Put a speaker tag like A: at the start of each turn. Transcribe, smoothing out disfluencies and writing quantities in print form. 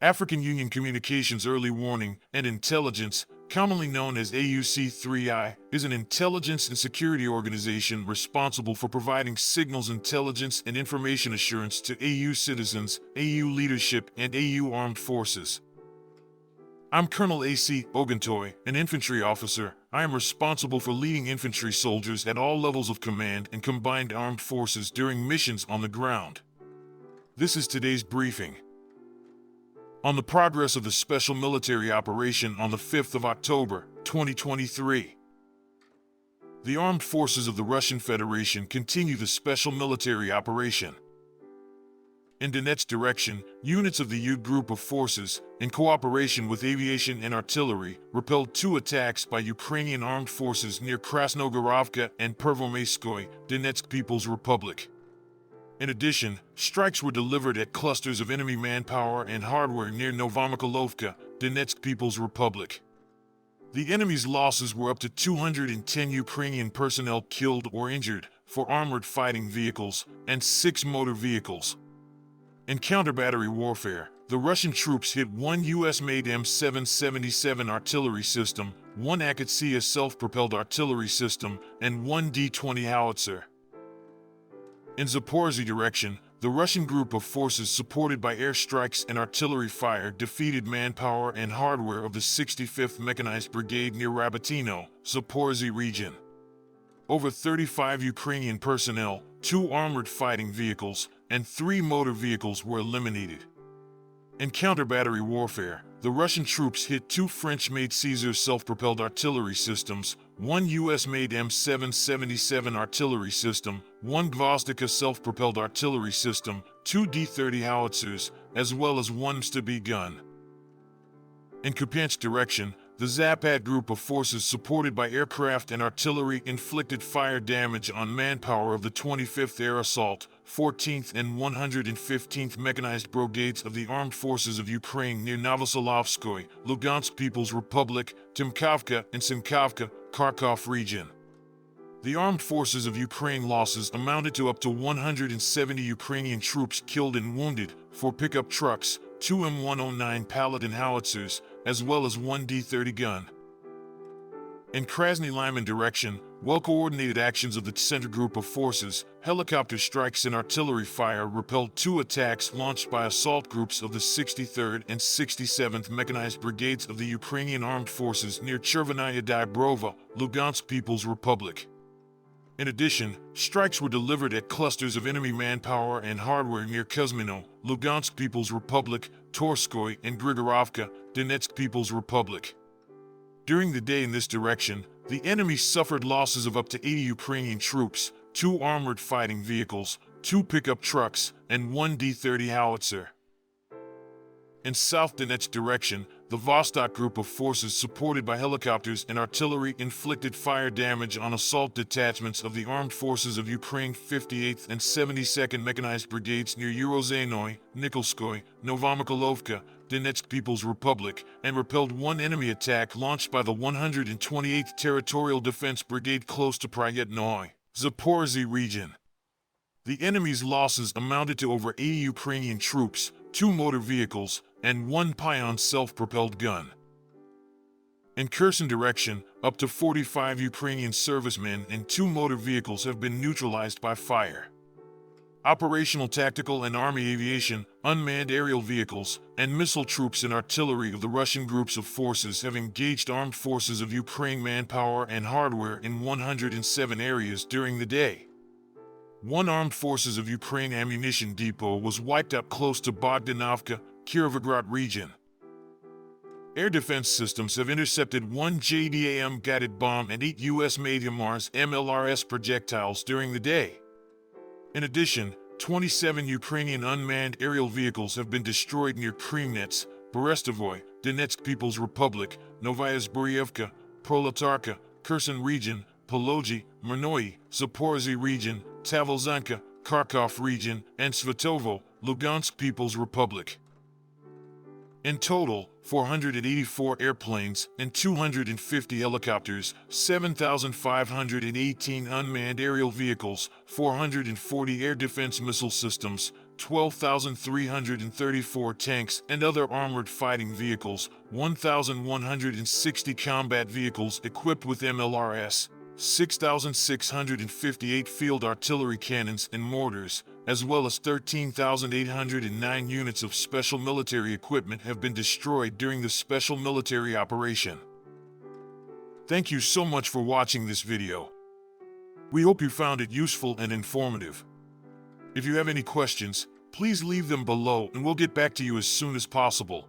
A: African Union Communications Early Warning and Intelligence, commonly known as AUC3I, is an intelligence and security organization responsible for providing signals intelligence and information assurance to AU citizens, AU leadership, and AU armed forces. I'm Colonel A.C. Oguntoye, an infantry officer. I am responsible for leading infantry soldiers at all levels of command and combined armed forces during missions on the ground. This is today's briefing. On the progress of the special military operation on the 5th of October, 2023. The armed forces of the Russian Federation continue the special military operation. In Donetsk direction, units of the U group of forces, in cooperation with aviation and artillery, repelled two attacks by Ukrainian armed forces near Krasnogorovka and Pervomaiskoye, Donetsk People's Republic. In addition, strikes were delivered at clusters of enemy manpower and hardware near Novomykolovka, Donetsk People's Republic. The enemy's losses were up to 210 Ukrainian personnel killed or injured, 4 armored fighting vehicles, and 6 motor vehicles. In counter-battery warfare, the Russian troops hit 1 US-made M777 artillery system, 1 Akatsiya self-propelled artillery system, and 1 D-20 howitzer. In Zaporizhzhia direction, the Russian group of forces supported by airstrikes and artillery fire defeated manpower and hardware of the 65th Mechanized Brigade near Rabotino, Zaporizhzhia region. Over 35 Ukrainian personnel, 2 armored fighting vehicles, and 3 motor vehicles were eliminated. In counter-battery warfare, the Russian troops hit 2 French-made Caesar self-propelled artillery systems, 1 US-made M777 artillery system, 1 Gvozdika self-propelled artillery system, 2 D-30 howitzers, as well as 1 Stubby gun. In Kupiansk direction, the Zapad group of forces supported by aircraft and artillery inflicted fire damage on manpower of the 25th Air Assault, 14th and 115th Mechanized Brigades of the Armed Forces of Ukraine near Novosolovskoye, Lugansk People's Republic, Timkovka and Simkovka, Kharkov region. The armed forces of Ukraine losses amounted to up to 170 Ukrainian troops killed and wounded, 4 pickup trucks, 2 M109 Paladin howitzers, as well as 1 D-30 gun. In Krasny Lyman direction, well-coordinated actions of the center group of forces, helicopter strikes and artillery fire repelled 2 attacks launched by assault groups of the 63rd and 67th Mechanized Brigades of the Ukrainian Armed Forces near Chervenaya Dybrova, Lugansk People's Republic. In addition, strikes were delivered at clusters of enemy manpower and hardware near Kuzmino, Lugansk People's Republic, Torskoy, and Grigorovka, Donetsk People's Republic. During the day in this direction, the enemy suffered losses of up to 80 Ukrainian troops, 2 armored fighting vehicles, 2 pickup trucks, and 1 D-30 howitzer. In South Donetsk direction, the Vostok group of forces supported by helicopters and artillery inflicted fire damage on assault detachments of the Armed Forces of Ukraine 58th and 72nd Mechanized Brigades near Urozhenoye, Nikolskoye, Novomykolovka, Donetsk People's Republic, and repelled 1 enemy attack launched by the 128th Territorial Defense Brigade close to Pryetnoye, Zaporizhzhia region. The enemy's losses amounted to over 80 Ukrainian troops, 2 motor vehicles, and 1 Pion self-propelled gun. In Kherson direction, up to 45 Ukrainian servicemen and 2 motor vehicles have been neutralized by fire. Operational tactical and army aviation, unmanned aerial vehicles, and missile troops and artillery of the Russian groups of forces have engaged armed forces of Ukraine manpower and hardware in 107 areas during the day. 1 Armed Forces of Ukraine ammunition depot was wiped out close to Bogdanovka, Kirovograd region. Air defense systems have intercepted 1 JDAM guided bomb and 8 US-made HIMARS MLRS projectiles during the day. In addition, 27 Ukrainian unmanned aerial vehicles have been destroyed near Kremnets, Berestovoy, Donetsk People's Republic, Novaya Zborievka, Proletarka, Kherson region, Pologi, Murnoy, Zaporizhzhia region, Tavolzhanka, Kharkov region, and Svetovo, Lugansk People's Republic. In total, 484 airplanes and 250 helicopters, 7,518 unmanned aerial vehicles, 440 air defense missile systems, 12,334 tanks and other armored fighting vehicles, 1,160 combat vehicles equipped with MLRS, 6,658 field artillery cannons and mortars, as well as 13,809 units of special military equipment have been destroyed during the special military operation. Thank you so much for watching this video. We hope you found it useful and informative. If you have any questions, please leave them below and we'll get back to you as soon as possible.